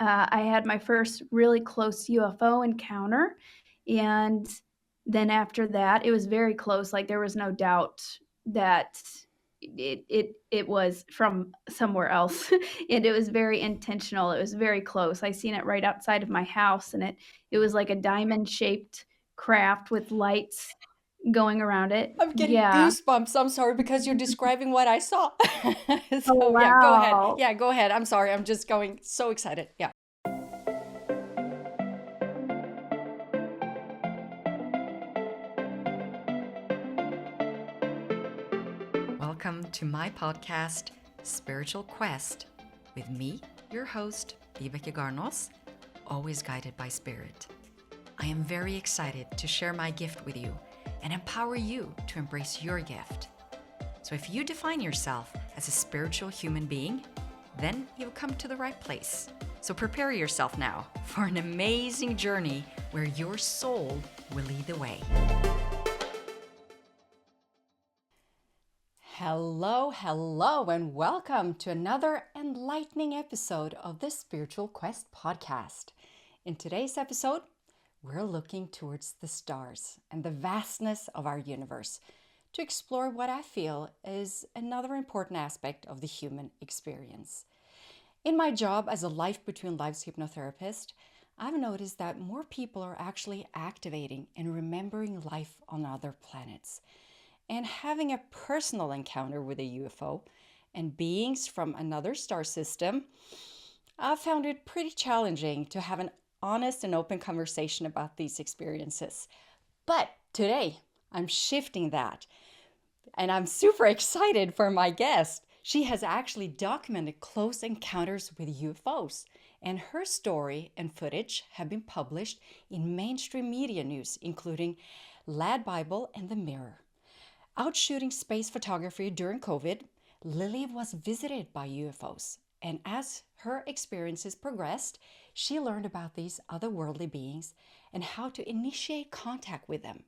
I had my first really close UFO encounter, and then after that, it was very close, like, there was no doubt that it was from somewhere else, and it was very intentional, it was very close. I seen it right outside of my house, and it was like a diamond-shaped craft with lights going around it. I'm getting Yeah. goosebumps. I'm sorry because you're describing what I saw. Oh, So, yeah, go ahead. wow. Yeah, go ahead. I'm sorry. I'm just going so excited. Yeah. Welcome to my podcast, Spiritual Quest, with me, your host, Vibeke Garnos, always guided by Spirit. I am very excited to share my gift with you and empower you to embrace your gift. So if you define yourself as a spiritual human being, then you've come to the right place. So prepare yourself now for an amazing journey where your soul will lead the way. Hello, and welcome to another enlightening episode of the Spiritual Quest podcast. In today's episode, we're looking towards the stars and the vastness of our universe to explore what I feel is another important aspect of the human experience. In my job as a life between lives hypnotherapist, I've noticed that more people are actually activating and remembering life on other planets. And having a personal encounter with a UFO and beings from another star system, I found it pretty challenging to have an honest and open conversation about these experiences. But today, I'm shifting that. And I'm super excited for my guest. She has actually documented close encounters with UFOs. And her story and footage have been published in mainstream media news, including Lad Bible and The Mirror. Out shooting space photography during COVID, Lily was visited by UFOs. And as her experiences progressed, she learned about these otherworldly beings and how to initiate contact with them.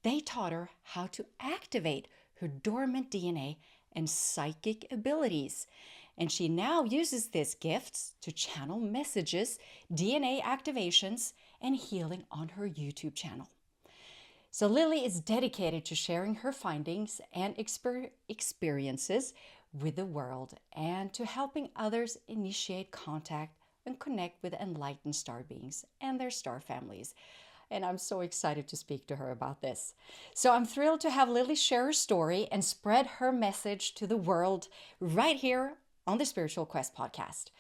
They taught her how to activate her dormant DNA and psychic abilities. And she now uses these gifts to channel messages, DNA activations, and healing on her YouTube channel. So Lily is dedicated to sharing her findings and experiences with the world and to helping others initiate contact and connect with enlightened star beings and their star families. And I'm so excited to speak to her about this. So I'm thrilled to have Lily share her story and spread her message to the world right here on the Spiritual Quest podcast.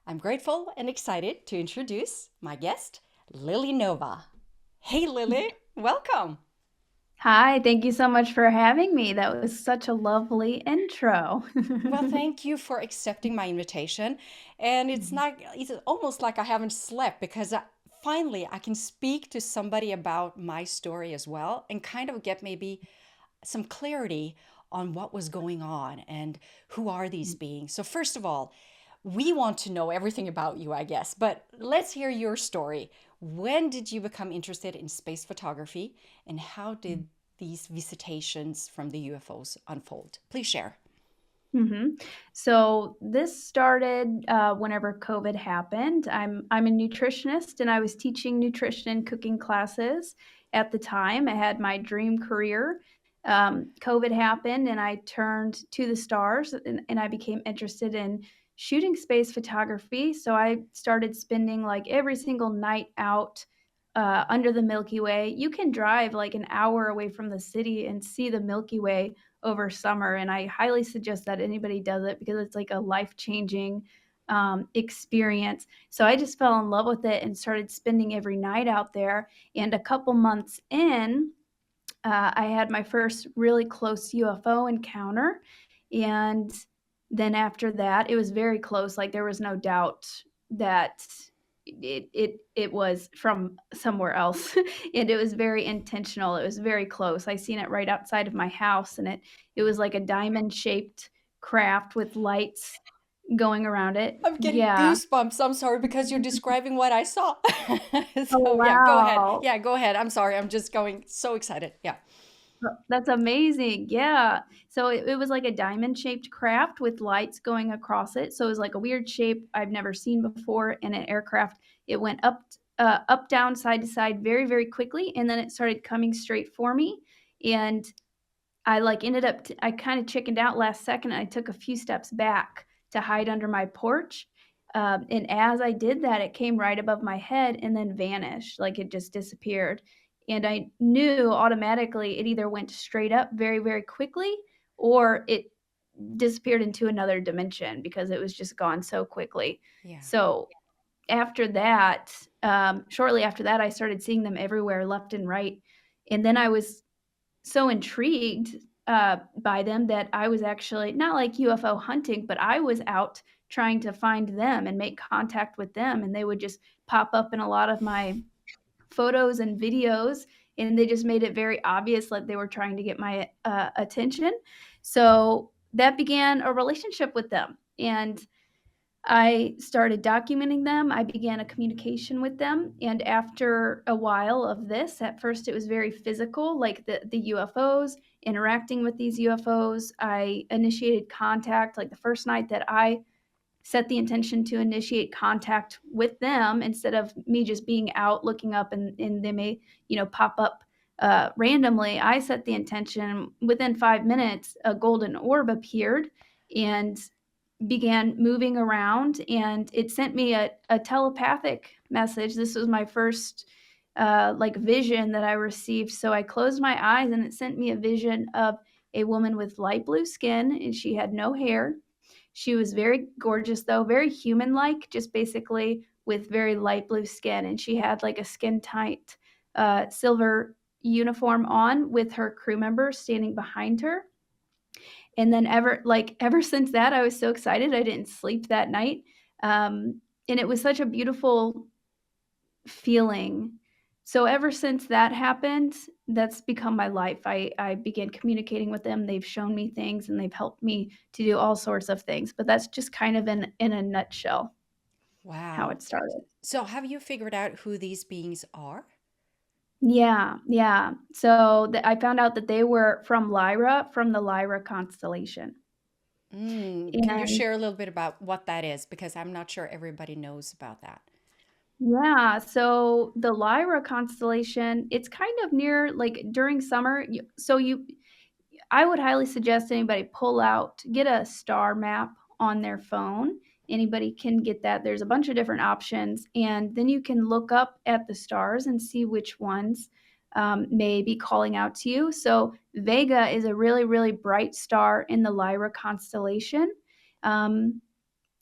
I'm grateful and excited to introduce my guest, Lily Nova. Hey, Lily, welcome. Hi, thank you so much for having me. That was such a lovely intro. Well, thank you for accepting my invitation. And it's almost like I haven't slept because finally I can speak to somebody about my story as well and kind of get maybe some clarity on what was going on and who are these beings. So first of all, we want to know everything about you, I guess, but let's hear your story. When did you become interested in space photography and how did these visitations from the UFOs unfold? Please share. So this started whenever COVID happened. I'm a nutritionist, and I was teaching nutrition and cooking classes at the time. I had my dream career. COVID happened, and I turned to the stars, and I became interested in shooting space photography. So I started spending like every single night out under the Milky Way. You can drive like an hour away from the city and see the Milky Way over summer, and I highly suggest that anybody does it because it's like a life-changing experience. So I just fell in love with it and started spending every night out there. And a couple months in, I had my first really close UFO encounter, and then after that, it was very close. Like, there was no doubt that it was from somewhere else, and it was very intentional. It was very close. I seen it right outside of my house, and it was like a diamond-shaped craft with lights going around it. I'm getting Yeah. goosebumps. I'm sorry because you're describing what I saw. Oh, So, yeah, go ahead. wow. Yeah, go ahead. I'm sorry. I'm just going so excited. Yeah. That's amazing, yeah. So it was like a diamond-shaped craft with lights going across it, so it was like a weird shape I've never seen before in an aircraft. It went up, down, side to side very, very quickly, and then it started coming straight for me, and I, like, ended up t I kinda chickened out last second, and I took a few steps back to hide under my porch, and as I did that, it came right above my head and then vanished, like, it just disappeared, and I knew automatically it either went straight up very, very quickly or it disappeared into another dimension because it was just gone so quickly. Yeah. So, after that, shortly after that, I started seeing them everywhere left and right, and then I was so intrigued, by them that I was actually not like UFO hunting, but I was out trying to find them and make contact with them, and they would just pop up in a lot of my photos and videos, and they just made it very obvious that they were trying to get my, attention. So, that began a relationship with them, and I started documenting them, I began a communication with them, and after a while of this, at first it was very physical, like the UFOs, interacting with these UFOs. I initiated contact, like, the first night that I set the intention to initiate contact with them instead of me just being out looking up and they may, pop up, randomly. I set the intention, within 5 minutes, a golden orb appeared and began moving around, and it sent me a telepathic message. This was my first, like, vision that I received, so I closed my eyes, and it sent me a vision of a woman with light blue skin, and she had no hair. She was very gorgeous, though, very human-like, just basically with very light blue skin, and she had, like, a skin-tight, silver uniform on with her crew member standing behind her. And then ever since that, I was so excited, I didn't sleep that night, and it was such a beautiful feeling. So ever since that happened, that's become my life. I began communicating with them, they've shown me things, and they've helped me to do all sorts of things, but that's just kind of in a nutshell how Wow. it started. So have you figured out who these beings are? Yeah, yeah. So, I found out that they were from Lyra, from the Lyra constellation, Can you and share a little bit about what that is? Because I'm not sure everybody knows about that. yeah, so the Lyra constellation, it's kind of near like during summer. I would highly suggest anybody get a star map on their phone. Anybody can get that. There's a bunch of different options, and then you can look up at the stars and see which ones may be calling out to you. So Vega is a really, really bright star in the Lyra constellation. Um,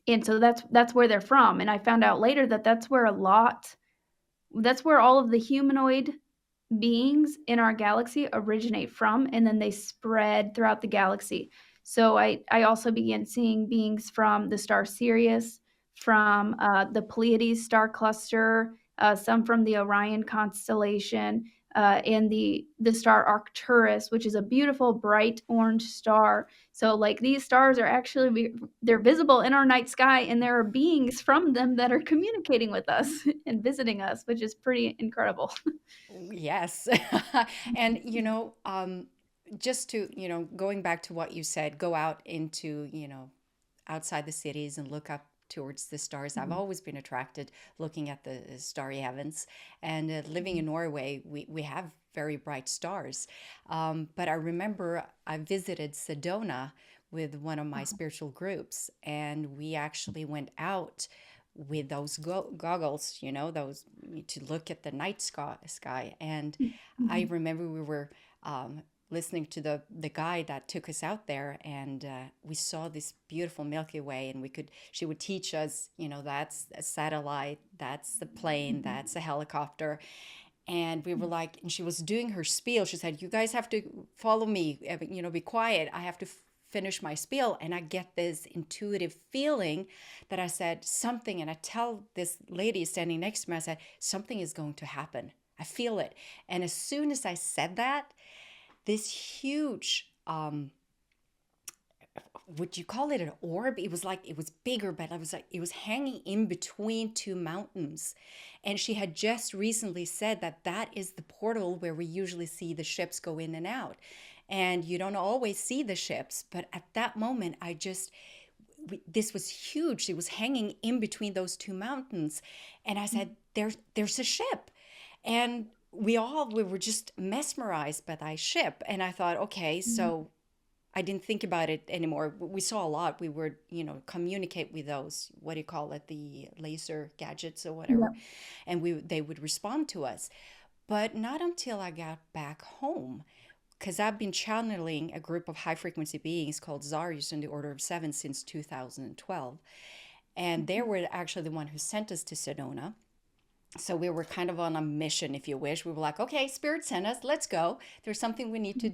and so that's where they're from, and I found out later that that's where all of the humanoid beings in our galaxy originate from, and then they spread throughout the galaxy. So I also began seeing beings from the star Sirius, from, the Pleiades star cluster, some from the Orion constellation, and the star Arcturus, which is a beautiful bright orange star. So, like, these stars are actually they're visible in our night sky, and there are beings from them that are communicating with us and visiting us, which is pretty incredible. Yes. And, just to, going back to what you said, go out into, outside the cities and look up towards the stars. I've Mhm. always been attracted looking at the starry heavens. And living in Norway, we have very bright stars. But I remember I visited Sedona with one of my spiritual groups, and we actually went out with those goggles, those to look at the night sky. And I Mhm. remember we were listening to the guide that took us out there, and we saw this beautiful Milky Way, and she would teach us, that's a satellite, that's the plane, Mhm. that's a helicopter. And we were like, and she was doing her spiel. She said, "You guys have to follow me, be quiet. I have to finish my spiel." And I get this intuitive feeling that I said something, and I tell this lady standing next to me, I said, "Something is going to happen. I feel it." And as soon as I said that, this huge would you call it an orb? It was like, it was bigger, but it was like it was hanging in between two mountains. And she had just recently said that that is the portal where we usually see the ships go in and out. And you don't always see the ships, but at that moment, this was huge. It was hanging in between those two mountains. And I said, there's a ship. And we were just mesmerized by that ship. And I thought, okay, Mhm. so I didn't think about it anymore. We saw a lot. We would, communicate with those, what do you call it, the laser gadgets or whatever, Yep. and they would respond to us. But not until I got back home, because I've been channeling a group of high frequency beings called Zarius in the Order of Seven since 2012, and they were actually the one who sent us to Sedona. So we were kind of on a mission, if you wish. We were like, okay, Spirit sent us, let's go. There's something we need to,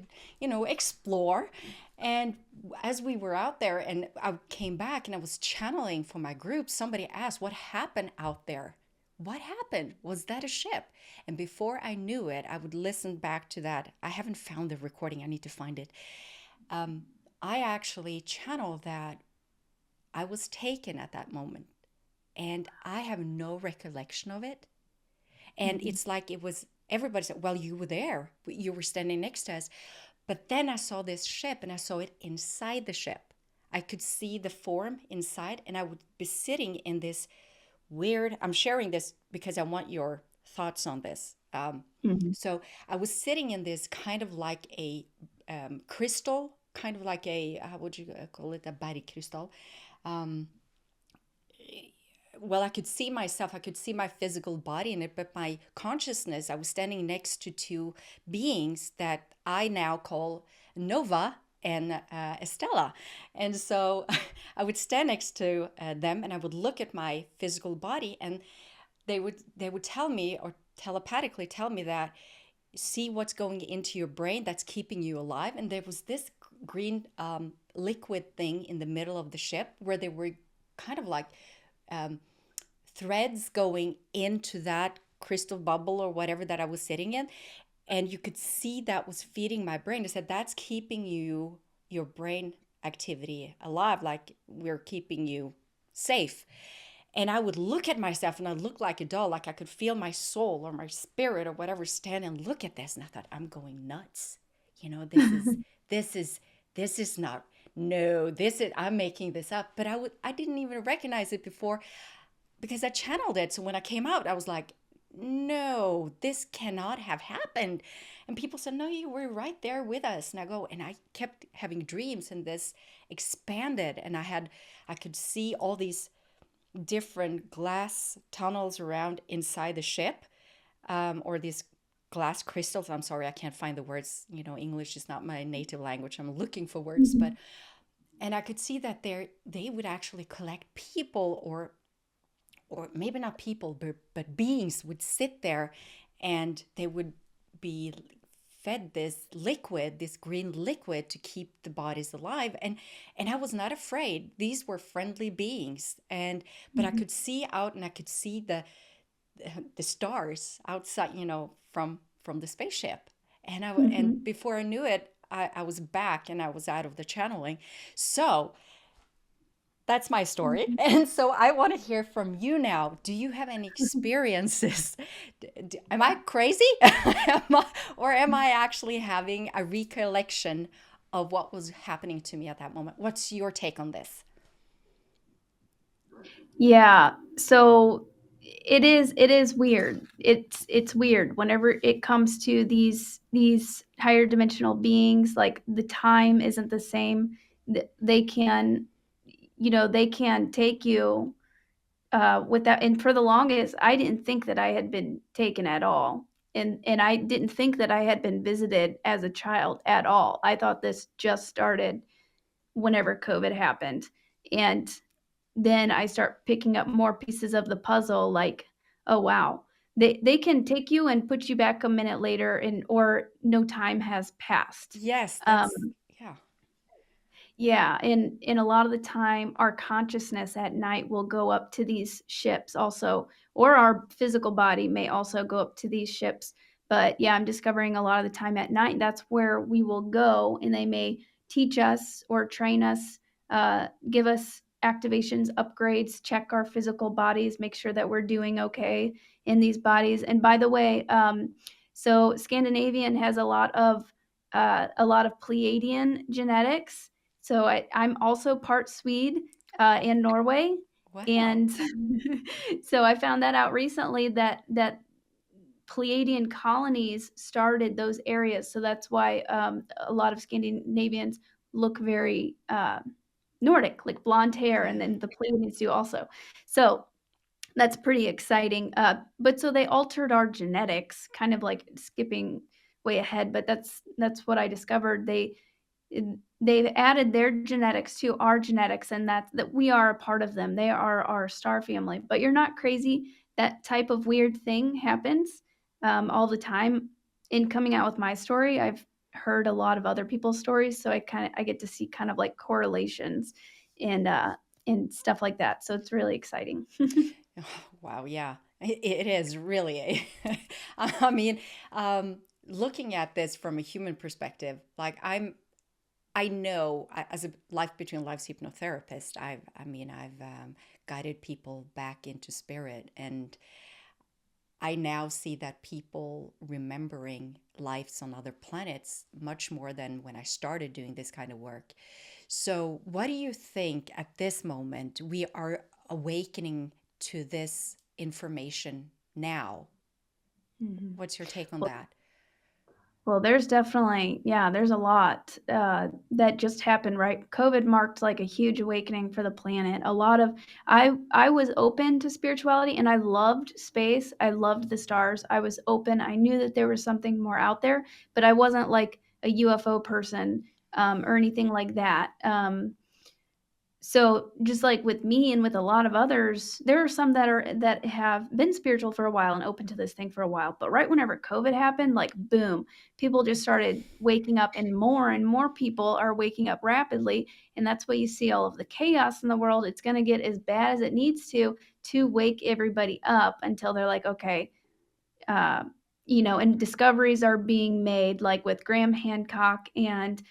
explore. And as we were out there and I came back and I was channeling for my group, somebody asked, what happened out there? What happened? Was that a ship? And before I knew it, I would listen back to that. I haven't found the recording, I need to find it. I actually channeled that I was taken at that moment and I have no recollection of it. And Mhm. it's like it was, everybody said, well, you were there, you were standing next to us. But then I saw this ship and I saw it inside the ship. I could see the form inside, and I would be sitting in this weird, I'm sharing this because I want your thoughts on this. Mhm. So I was sitting in this kind of like a crystal, kind of like a, how would you call it, a bergkrystal. Um, well, I could see myself, I could see my physical body in it, but my consciousness, I was standing next to two beings that I now call Nova and Estella. And so I would stand next to them and I would look at my physical body, and they would tell me, or telepathically tell me, that see what's going into your brain that's keeping you alive. And there was this green liquid thing in the middle of the ship where they were kind of like um, threads going into that crystal bubble or whatever that I was sitting in. And you could see that was feeding my brain. I said, that's keeping your brain activity alive, like we're keeping you safe. And I would look at myself and I looked like a doll, like I could feel my soul or my spirit or whatever stand and look at this. And I thought, I'm going nuts. This is, this is not, no, this is, I'm making this up. But I didn't even recognize it before because I channeled it. So when I came out, I was like, no, this cannot have happened. And people said, no, you were right there with us. And I kept having dreams, and this expanded, and I could see all these different glass tunnels around inside the ship, or these glass crystals. I'm sorry, I can't find the words. English is not my native language. I'm looking for words, but Mhm. and I could see that they would actually collect people, or maybe not people, but beings would sit there, and they would be fed this liquid, this green liquid, to keep the bodies alive. And I was not afraid. These were friendly beings, but I Mhm. could see out, and I could see the stars outside, from the spaceship. And Mhm. before I knew it, I was back and I was out of the channeling. So that's my story. Mhm. And so I want to hear from you now. Do you have any experiences? Am I crazy? Or am I actually having a recollection of what was happening to me at that moment? What's your take on this? Yeah. So it is weird. It's weird whenever it comes to these higher dimensional beings, like the time isn't the same. They can, they can take you with that. And for the longest, I didn't think that I had been taken at all. And I didn't think that I had been visited as a child at all. I thought this just started whenever COVID happened. And then I start picking up more pieces of the puzzle, like, oh wow. They can take you and put you back a minute later, and or no time has passed. Yes, Um, yeah. yeah, and a lot of the time, our consciousness at night will go up to these ships also, or our physical body may also go up to these ships. But yeah, I'm discovering a lot of the time at night, that's where we will go, and they may teach us or train us, give us activations, upgrades, check our physical bodies, make sure that we're doing okay in these bodies. And by the way, so Scandinavian has a lot of Pleiadian genetics. So I'm also part Swede in Norway, Wow. and so I found that out recently that Pleiadian colonies started those areas. So that's why a lot of Scandinavians look very Nordic, like blonde hair, and Yeah. then the Pleiadians do also. So that's pretty exciting. But so they altered our genetics, kind of like skipping way ahead. But that's what I discovered. They've added their genetics to our genetics, and that we are a part of them. They are our star family. But you're not crazy. That type of weird thing happens all the time. In coming out with my story, I've heard a lot of other people's stories, so I get to see kind of like correlations and and stuff like that. So it's really exciting. Wow, yeah. It is really. I mean, looking at this from a human perspective, like I know as a life between lives hypnotherapist, I've guided people back into spirit, and I now see that people remembering lives on other planets much more than when I started doing this kind of work. So, what do you think at this moment we are awakening to this information now? Mhm. What's your take on that? Well, there's definitely, yeah, there's a lot that just happened, right? COVID marked like a huge awakening for the planet. A lot of I was open to spirituality and I loved space. I loved the stars. I was open. I knew that there was something more out there, but I wasn't like a UFO person or anything like that. So just like with me and with a lot of others, there are some that have been spiritual for a while and open to this thing for a while. But right whenever COVID happened, like boom, people just started waking up and more people are waking up rapidly. And that's why you see all of the chaos in the world. It's gonna get as bad as it needs to wake everybody up until they're like, okay, uh, and discoveries are being made, like with Graham Hancock and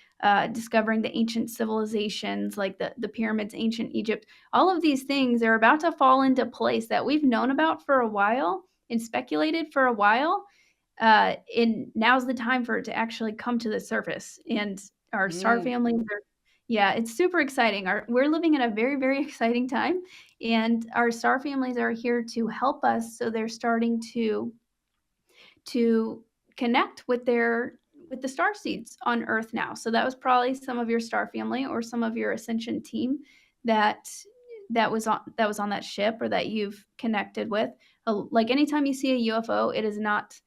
discovering the ancient civilizations, like the pyramids, ancient Egypt. All of these things are about to fall into place that we've known about for a while and speculated for a while. And now's the time for it to actually come to the surface. And our star Mm. families are, yeah, it's super exciting. We're living in a very, very exciting time, and our star families are here to help us. So they're starting to connect with the star seeds on Earth now. So that was probably some of your star family or some of your ascension team that that was on that ship or that you've connected with. Like anytime you see a UFO, it is not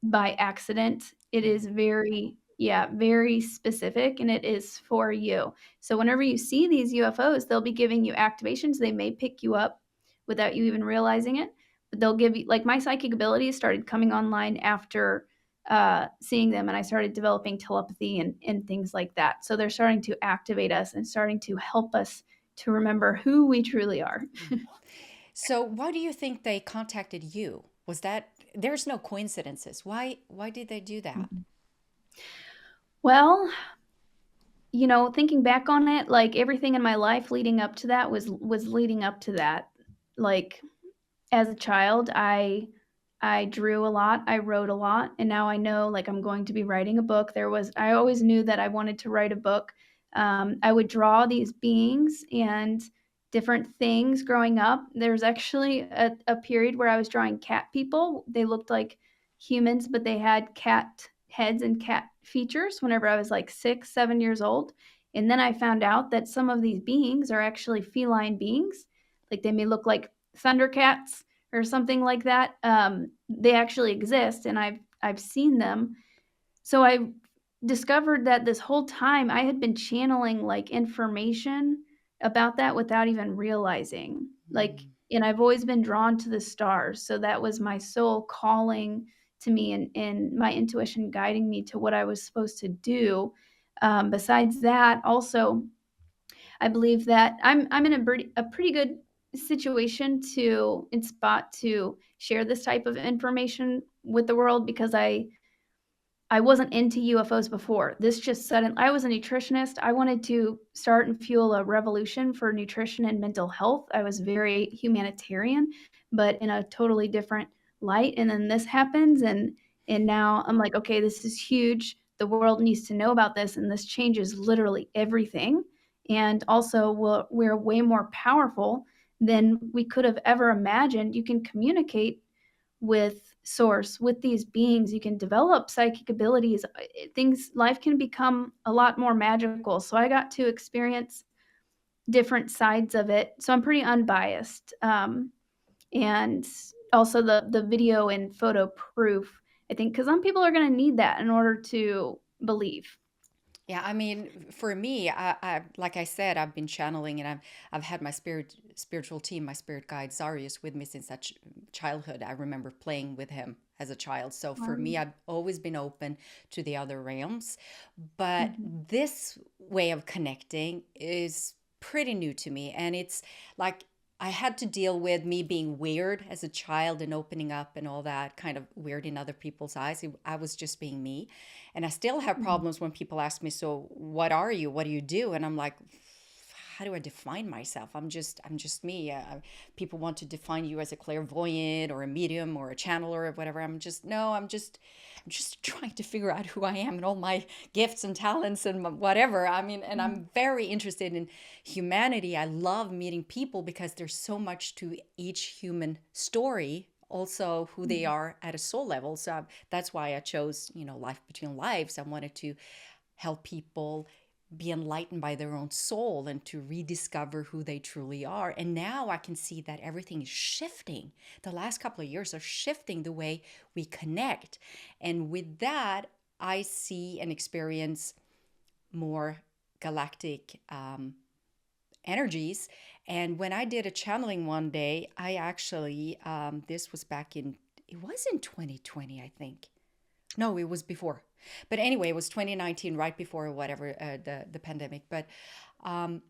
by accident. It Yeah. is very, yeah, very specific and it is for you. So whenever you see these UFOs, they'll be giving you activations. They may pick you up without you even realizing it, but they'll give you, like my psychic abilities started coming online after seeing them, and I started developing telepathy and things like that. So they're starting to activate us and starting to help us to remember who we truly are. So, why do you think they contacted you? Was that there's no coincidences? Why did they do that? Well, thinking back on it, like everything in my life leading up to that was leading up to that. Like as a child, I drew a lot, I wrote a lot, and now I know like I'm going to be writing a book. I always knew that I wanted to write a book. I would draw these beings and different things growing up. There's actually a period where I was drawing cat people. They looked like humans, but they had cat heads and cat features whenever I was like 6, 7 years old. And then I found out that some of these beings are actually feline beings. Like they may look like thundercats or something like that. They actually exist, and I've seen them. So I discovered that this whole time I had been channeling like information about that without even realizing. Like, Mm. and I've always been drawn to the stars. So that was my soul calling to me and my intuition guiding me to what I was supposed to do. Besides that, also, I believe that I'm in a pretty good situation to and spot to share this type of information with the world because I wasn't into UFOs before. This just suddenly, I was a nutritionist. I wanted to start and fuel a revolution for nutrition and mental health. I was very humanitarian, but in a totally different light. And then this happens, and now I'm like, okay, this is huge. The world needs to know about this, and this changes literally everything. And also, we're way more powerful than we could have ever imagined. You can communicate with source, with these beings. You can develop psychic abilities. Things, life can become a lot more magical. So I got to experience different sides of it. So I'm pretty unbiased. And also the video and photo proof, I think, because some people are going to need that in order to believe. Yeah, I mean, for me, like I said, I've been channeling, and I've had my spiritual team, my spirit guide Zarius, with me since that childhood. I remember playing with him as a child. So for me, I've always been open to the other realms. But Mhm. this way of connecting is pretty new to me, and it's like I had to deal with me being weird as a child and opening up and all that, kind of weird in other people's eyes. I was just being me. And I still have Mhm. problems when people ask me, so what are you? What do you do? And I'm like, how do I define myself? I'm just me. People want to define you as a clairvoyant or a medium or a channeler or whatever. I'm just trying to figure out who I am and all my gifts and talents and whatever. I mean, and I'm very interested in humanity. I love meeting people because there's so much to each human story, also who they Mhm. are at a soul level. So that's why I chose, Life Between Lives. I wanted to help people be enlightened by their own soul and to rediscover who they truly are. And now I can see that everything is shifting. The last couple of years are shifting the way we connect. And with that, I see and experience more galactic energies. And when I did a channeling one day, I actually, this was it was in 2020, I think. No, it was before. But anyway, it was 2019, right before whatever the pandemic. But um,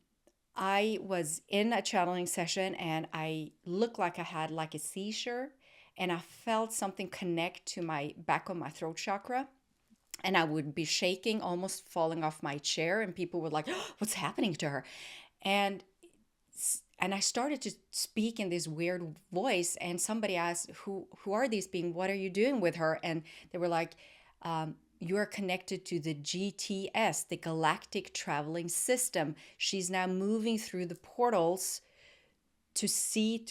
I was in a channeling session, and I looked like I had like a seizure, and I felt something connect to my back of my throat chakra, and I would be shaking, almost falling off my chair, and people were like, oh, "What's happening to her?" And and I started to speak in this weird voice, and somebody asked, "Who are these beings? What are you doing with her?" And they were like, "You are connected to the GTS, the Galactic Traveling System. She's now moving through the portals to see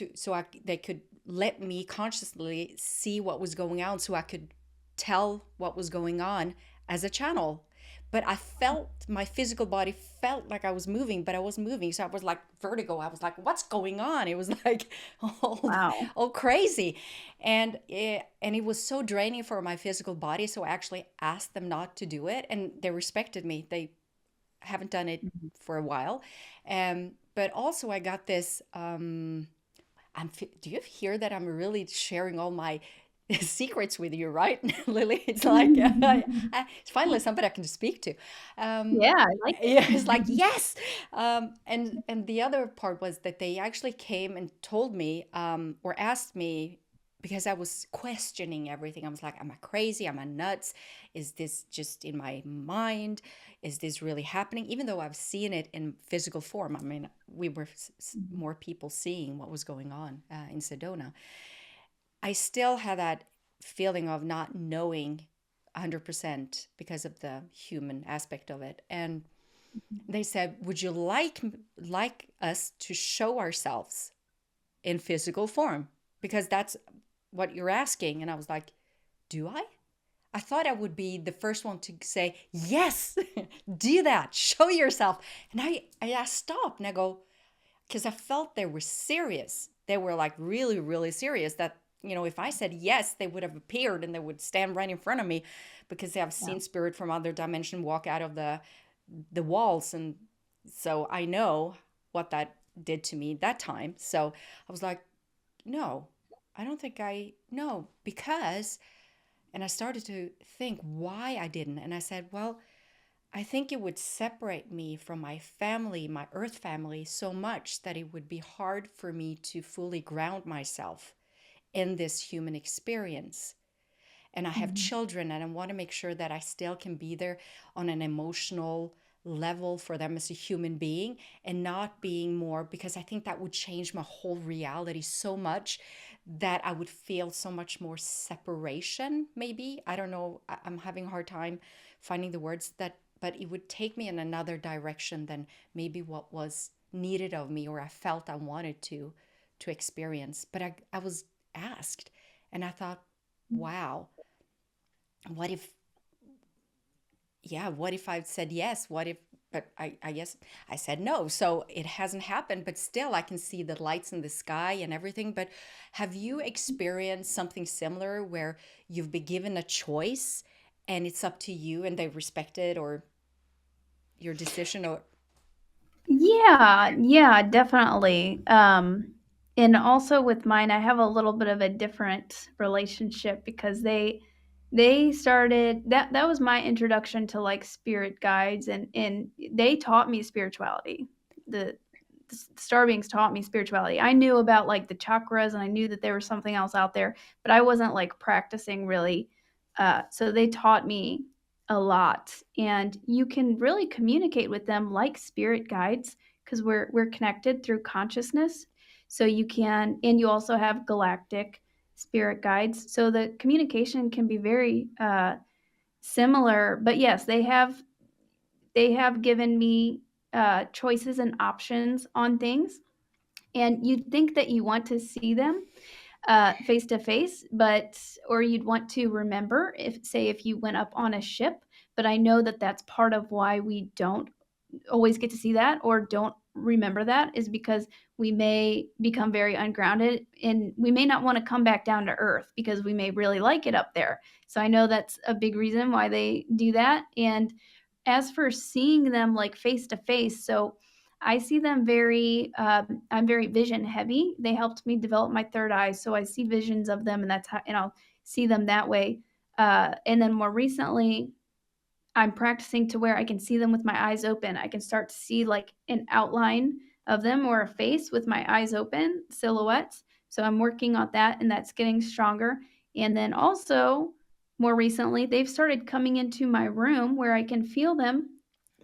they could let me consciously see what was going on, so I could tell what was going on as a channel." But I felt my physical body felt like I was moving, but I wasn't moving. So I was like vertigo. I was like, what's going on? It was like Wow. all crazy. And it was so draining for my physical body. So I actually asked them not to do it. And they respected me. They haven't done it Mhm. for a while. But also I got this do you hear that I'm really sharing all my secrets with you, right, Lily? It's like it's finally somebody I can speak to. Um, Yeah, I like it. yeah, it's like yes. And the other part was that they actually came and told me or asked me, because I was questioning everything. I was like, am I crazy? Am I nuts? Is this just in my mind? Is this really happening? Even though I've seen it in physical form. I mean, we were Mhm. more people seeing what was going on in Sedona. I still had that feeling of not knowing 100% because of the human aspect of it. And they said, "Would you like us to show ourselves in physical form? Because that's what you're asking." And I was like, "Do I?" I thought I would be the first one to say, "Yes, do that. Show yourself." And I stopped and I go, because I felt they were serious. They were like really, really serious. That, if I said yes, they would have appeared and they would stand right in front of me, because they have Yeah. seen spirit from other dimension walk out of the walls. And so I know what that did to me that time. So I was like, no, I don't think I know, because, and I started to think why I didn't. And I said, well, I think it would separate me from my family, my earth family, so much that it would be hard for me to fully ground myself in this human experience. and I have children, and I want to make sure that I still can be there on an emotional level for them as a human being, and not being more, because I think that would change my whole reality so much, that I would feel so much more separation, maybe. I don't know. I'm having a hard time finding the words that, but it would take me in another direction than maybe what was needed of me, or I felt I wanted to experience. But I was asked, and I thought, wow, what if, yeah, what if I said yes? What if, but I guess I said no. So it hasn't happened, but still I can see the lights in the sky and everything. But have you experienced something similar where you've been given a choice and it's up to you and they respect it, or your decision, or Yeah, yeah, definitely. And also with mine, I have a little bit of a different relationship because they started that was my introduction to like spirit guides, and they taught me spirituality. The the star beings taught me spirituality. I knew about like the chakras and I knew that there was something else out there, but I wasn't like practicing really. So they taught me a lot, and you can really communicate with them like spirit guides because we're connected through consciousness. So you can, and you also have galactic spirit guides. So the communication can be very similar. But yes, they have given me choices and options on things, and you'd think that you want to see them face to face, but or you'd want to remember if you went up on a ship. But I know that that's part of why we don't always get to see that or don't remember that, is because we may become very ungrounded and we may not want to come back down to earth because we may really like it up there. So I know that's a big reason why they do that. And as for seeing them like face to face, so I see them very I'm very vision heavy. They helped me develop my third eye, so I see visions of them, and that's how, and I'll see them that way. And then more recently, I'm practicing to where I can see them with my eyes open. I can start to see like an outline of them or a face with my eyes open, silhouettes. So I'm working on that, and that's getting stronger. And then also, more recently, they've started coming into my room where I can feel them,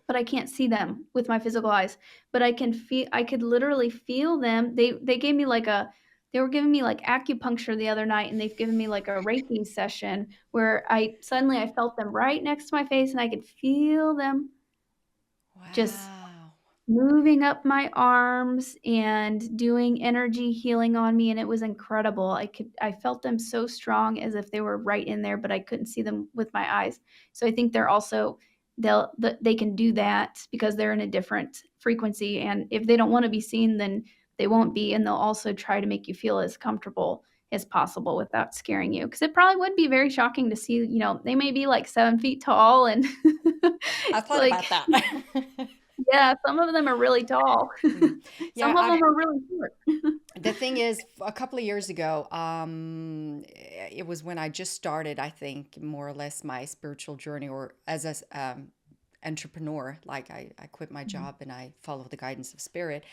but I can't see them with my physical eyes. But I could literally feel them. They gave me like a they were giving me like acupuncture the other night, and they've given me like a Reiki session where I felt them right next to my face and I could feel them just wow. moving up my arms and doing energy healing on me, and it was incredible. I felt them so strong as if they were right in there, but I couldn't see them with my eyes. So I think they're also they can do that because they're in a different frequency, and if they don't want to be seen, then they won't be, and they'll also try to make you feel as comfortable as possible without scaring you, because it probably would be very shocking to see, they may be like 7 feet tall and I it's thought like about that. yeah, some of them are really tall. Mm. Yeah, Some of them are really short. the thing is, a couple of years ago, it was when I just started, I think, more or less my spiritual journey, or as a entrepreneur. Like I quit my Mhm, job and I follow the guidance of spirit.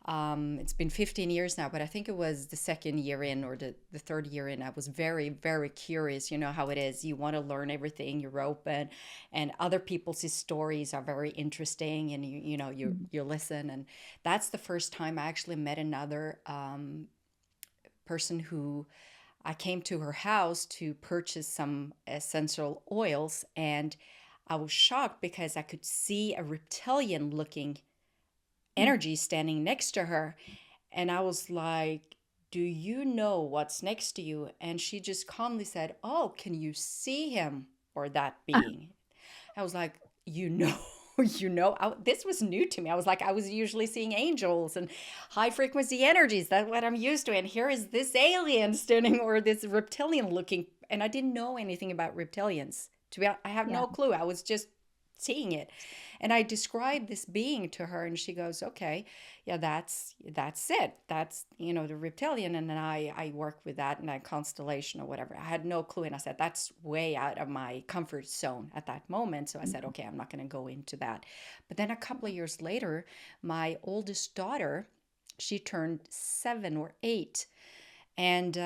It's been 15 years now, but I think it was the second year in, or the third year in. I was very, very curious. You know how it is. You want to learn everything. You're open, and other people's stories are very interesting, and mhm, you listen. And that's the first time I actually met another person who I came to her house to purchase some essential oils, and I was shocked because I could see a reptilian looking mm. energy standing next to her. And I was like, do you know what's next to you? And she just calmly said, oh, can you see him, or that being? I was like, you know, this was new to me. I was like, I was usually seeing angels and high frequency energies. That's what I'm used to. And here is this alien standing, or this reptilian looking. And I didn't know anything about reptilians. To be honest, I have Yeah. no clue. I was just seeing it. And I described this being to her, and she goes, okay, yeah, that's it. That's, the reptilian. And then I work with that in a constellation or whatever. I had no clue. And I said, that's way out of my comfort zone at that moment. So I said, Mhm. okay, I'm not going to go into that. But then a couple of years later, my oldest daughter, she turned 7 or 8, and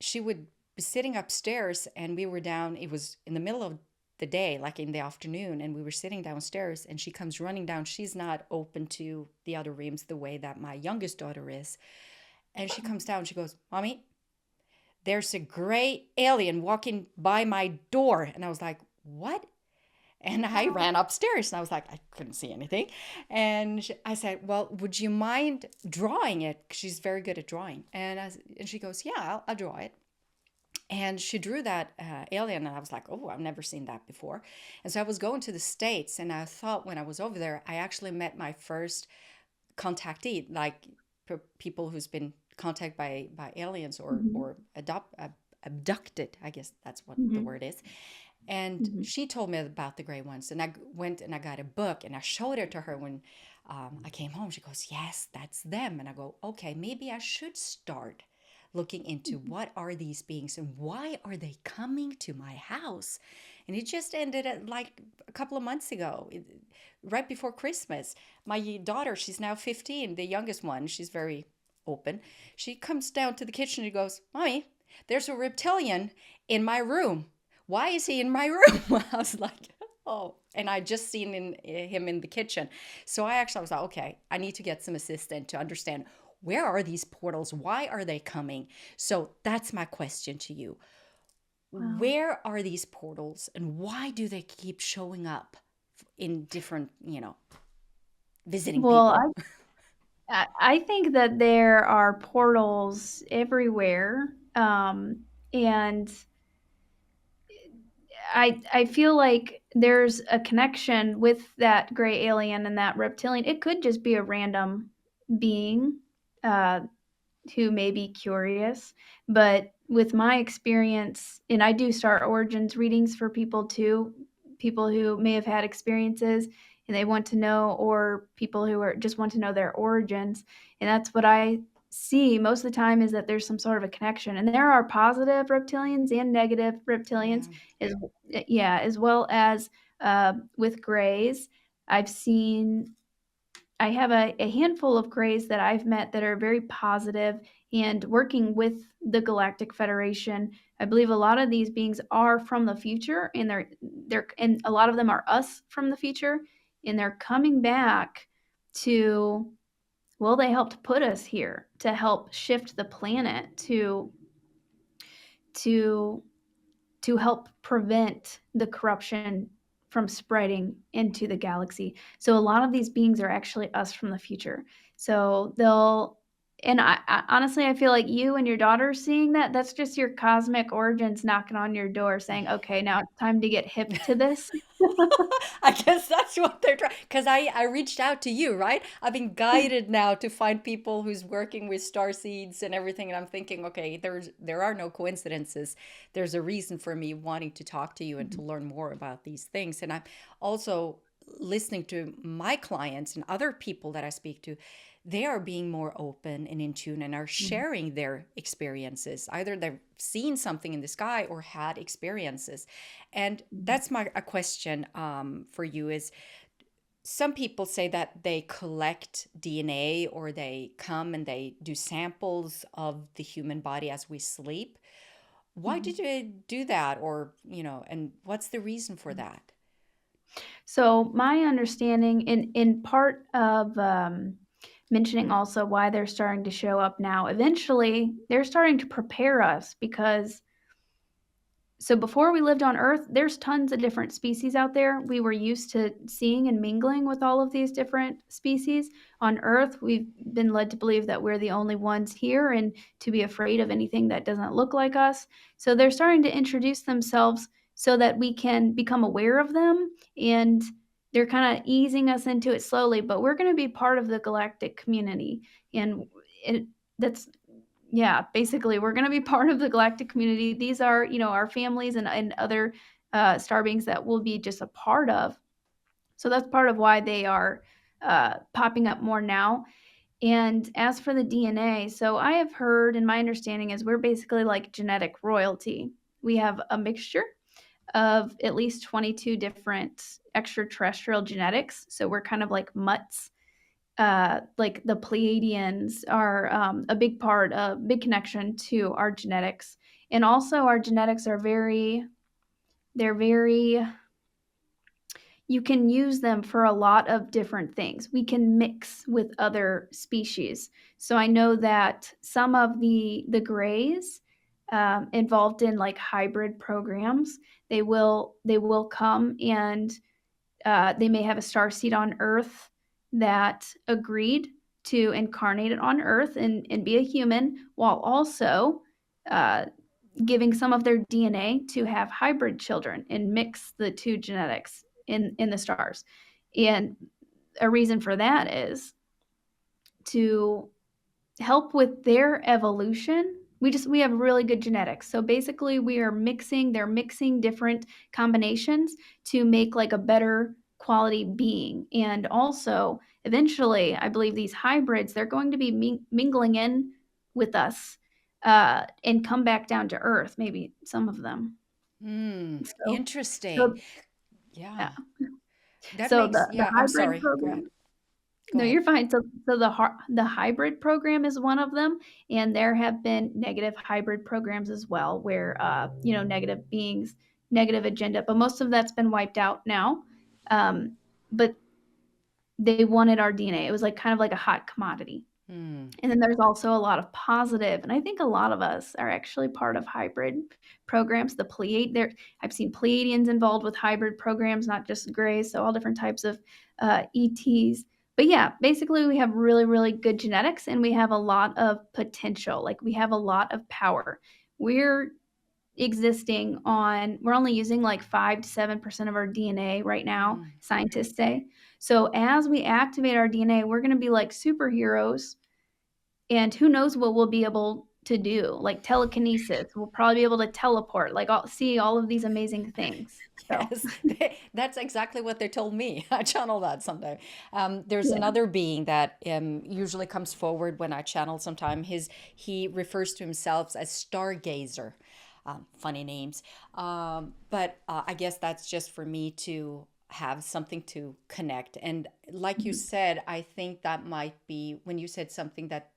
she would sitting upstairs, and we were down. It was in the middle of the day, like in the afternoon, and we were sitting downstairs, and she comes running down. She's not open to the other rooms the way that my youngest daughter is. And she comes down, she goes, Mommy, there's a gray alien walking by my door. And I was like, what? And I ran upstairs and I was like, I couldn't see anything. And I said, well, would you mind drawing it? She's very good at drawing. And she goes, yeah, I'll draw it. And she drew that alien, and I was like, oh, I've never seen that before. And so I was going to the States, and I thought when I was over there, I actually met my first contactee, like people who's been contacted by aliens or abducted. I guess that's what the Mhm. word is. And Mhm. she told me about the gray ones, and I went and I got a book and I showed it to her when I came home. She goes, yes, that's them. And I go, okay, maybe I should start looking into what are these beings and why are they coming to my house. And it just ended at like a couple of months ago, right before Christmas. My daughter, she's now 15, the youngest one, she's very open. She comes down to the kitchen and goes, Mommy, there's a reptilian in my room. Why is he in my room? I was like, oh, and I just seen him in the kitchen. So I actually was like, okay, I need to get some assistance to understand where are these portals? Why are they coming? So that's my question to you. Wow. Where are these portals and why do they keep showing up in different, visiting Well, people? I think that there are portals everywhere, and I feel like there's a connection with that gray alien and that reptilian. It could just be a random being, uh, who may be curious. But with my experience, and I do Star Origins readings for people too, people who may have had experiences and they want to know, or people who are just want to know their origins. And that's what I see most of the time, is that there's some sort of a connection. And there are positive reptilians and negative reptilians, Yeah. as yeah, as well as with grays. I've seen I have a handful of grays that I've met that are very positive and working with the Galactic Federation. I believe a lot of these beings are from the future, and they're and a lot of them are us from the future, and they're coming back to, well, they helped put us here to help shift the planet to to help prevent the corruption from spreading into the galaxy. So a lot of these beings are actually us from the future. So they'll and I honestly, I feel like you and your daughter seeing that, that's just your cosmic origins knocking on your door saying, "Okay, now it's time to get hip to this." I guess that's what they're trying. Because I reached out to you, right? I've been guided now to find people who's working with star seeds and everything, and I'm thinking, okay, there are no coincidences. There's a reason for me wanting to talk to you and to learn more about these things. And I'm also listening to my clients and other people that I speak to. They are being more open and in tune and are Mhm. sharing their experiences. Either they've seen something in the sky or had experiences. And Mhm. that's my a question for you is some people say that they collect DNA or they come and they do samples of the human body as we sleep. Why did Mhm. they do that? Or, and what's the reason for that? So my understanding, in part of mentioning also why they're starting to show up now, eventually they're starting to prepare us, because so before we lived on Earth, there's tons of different species out there. We were used to seeing and mingling with all of these different species. On Earth, we've been led to believe that we're the only ones here and to be afraid of anything that doesn't look like us. So they're starting to introduce themselves so that we can become aware of them, and they're kind of easing us into it slowly, but we're going to be part of the galactic community. And it, that's yeah, basically, we're gonna be part of the galactic community. These are, our families and other, star beings that we'll be just a part of. So that's part of why they are, popping up more now. And as for the DNA, so I have heard, and my understanding is we're basically like genetic royalty. We have a mixture of at least 22 different extraterrestrial genetics, so we're kind of like mutts. Like the Pleiadians are a big part, a big connection to our genetics. And also our genetics are very you can use them for a lot of different things. We can mix with other species. So I know that some of the grays involved in like hybrid programs, they will come and they may have a starseed on Earth that agreed to incarnate it on Earth and be a human, while also uh, giving some of their DNA to have hybrid children and mix the two genetics in the stars. And a reason for that is to help with their evolution. We have really good genetics. So basically they're mixing different combinations to make like a better quality being. And also eventually, I believe these hybrids, they're going to be mingling in with us and come back down to earth, maybe some of them. So Interesting. so Yeah. yeah. That So makes, the yeah, I'm hybrid sorry. Go ahead. program. Go No, ahead. you're fine. So the hybrid program is one of them, and there have been negative hybrid programs as well, where negative beings, negative agenda, but most of that's been wiped out now. Um, but they wanted our DNA. It was like kind of like a hot commodity. Hmm. And then there's also a lot of positive, and I think a lot of us are actually part of hybrid programs. I've seen Pleiadians involved with hybrid programs, not just grays, so all different types of ETs. But yeah, basically we have really, really good genetics, and we have a lot of potential. Like we have a lot of power. We're we're only using like 5 to 7% of our DNA right now, Hmm. scientists say. So as we activate our DNA, we're going to be like superheroes, and who knows what we'll be able to do, like telekinesis. We'll probably be able to teleport, like see all of these amazing things. So Yes, that's exactly what they told me. I channel that sometime. There's yeah. another being that usually comes forward when I channel sometime. He refers to himself as Stargazer. Funny names. But I guess that's just for me to have something to connect. And like you Mhm. said, I think that might be when you said something that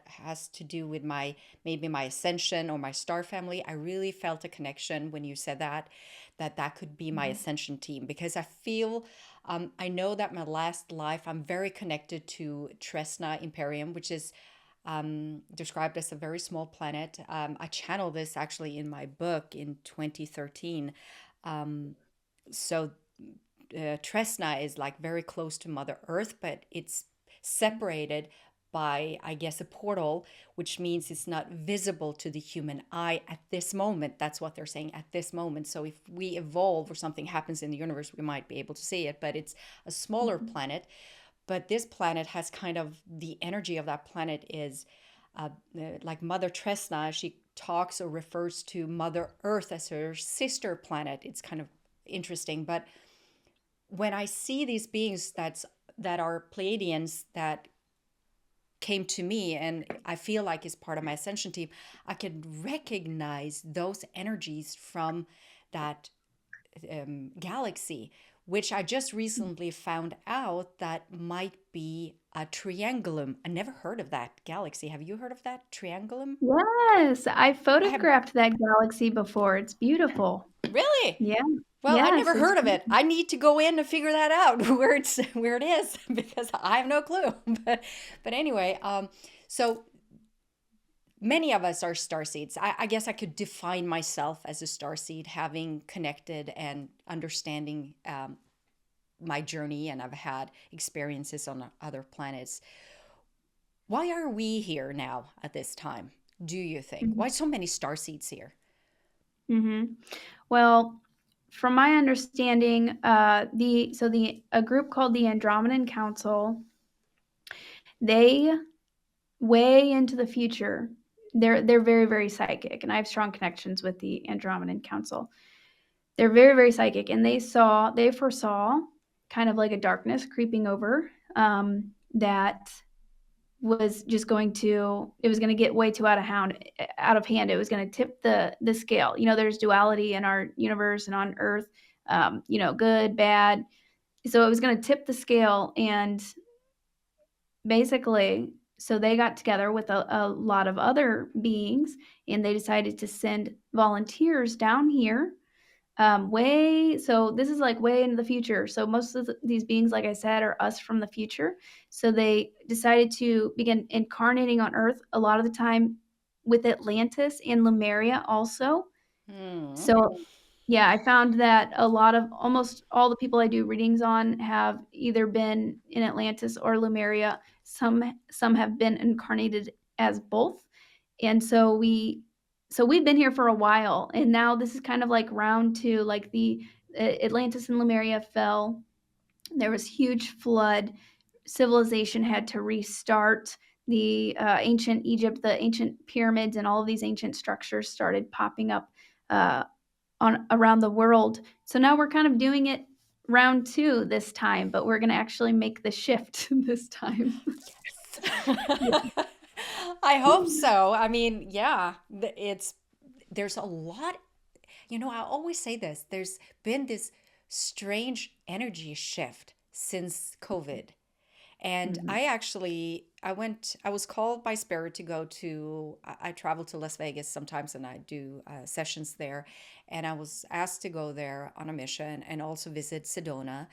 has to do with my maybe my ascension or my star family. I really felt a connection when you said that could be my Mhm. ascension team because I feel I know that my last life I'm very connected to Tresna Imperium, which is described as a very small planet. I channel this actually in my book in 2013. So Tresna is like very close to Mother Earth, but it's separated by, I guess, a portal, which means it's not visible to the human eye at this moment. That's what they're saying at this moment. So if we evolve or something happens in the universe, we might be able to see it, but it's a smaller Mhm. planet. But this planet has kind of the energy of that planet is like Mother Tresna. She talks or refers to Mother Earth as her sister planet. It's kind of interesting, but when I see these beings that are Pleiadians that came to me and I feel like is part of my ascension team, I can recognize those energies from that galaxy, which I just recently found out that might be a triangulum. I never heard of that galaxy. Have you heard of that triangulum? Yes, I I have photographed that galaxy before. It's beautiful. really. Yeah. Well, I Yes, never it's heard of it. beautiful. I need to go in and figure that out where it is because I have no clue. But anyway, so many of us are starseeds. I guess I could define myself as a starseed, having connected and understanding my journey, and I've had experiences on other planets. Why are we here now at this time? Do you think? Mhm. Why so many starseeds here? Mhm. Well, from my understanding, the a group called the Andromedan Council, they way into the future. They're very, very psychic, and I have strong connections with the Andromedan Council. They're very, very psychic, and they foresaw kind of like a darkness creeping over, that was just going to it was going to get way too out of hand. It was going to tip the scale. There's duality in our universe and on Earth, good, bad. So it was going to tip the scale, and basically so they got together with a lot of other beings, and they decided to send volunteers down here, way so this is like way into the future. So most of these beings, like I said, are us from the future. So they decided to begin incarnating on Earth a lot of the time with Atlantis and Lemuria also. Hmm. So yeah, I found that a lot of almost all the people I do readings on have either been in Atlantis or Lemuria. Some have been incarnated as both. And so we've been here for a while, and now this is kind of like round 2, like the Atlantis and Lemuria fell. There was huge flood. Civilization had to restart. The ancient Egypt, the ancient pyramids, and all of these ancient structures started popping up uh, on around the world. So now we're kind of doing it round 2 this time, but we're going to actually make the shift this time. Yeah. I hope so. I mean, yeah, there's a lot. I always say this. There's been this strange energy shift since COVID. And Mhm. I was called by Spirit to go to, I travel to Las Vegas sometimes and I do sessions there. And I was asked to go there on a mission and also visit Sedona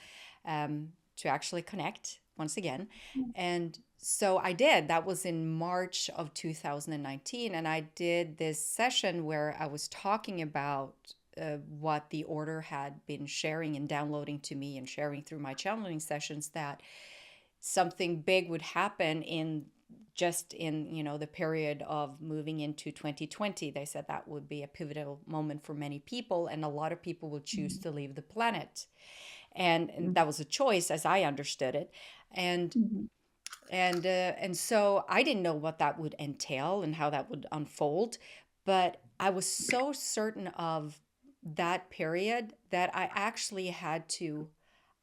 to actually connect once again. And so I did. That was in March of 2019. And I did this session where I was talking about what the order had been sharing and downloading to me and sharing through my channeling sessions, that something big would happen in the period of moving into 2020. They said that would be a pivotal moment for many people, and a lot of people will choose Mhm. to leave the planet. And Mhm. that was a choice as I understood it. and Mhm. and so I didn't know what that would entail and how that would unfold, but I was so certain of that period that I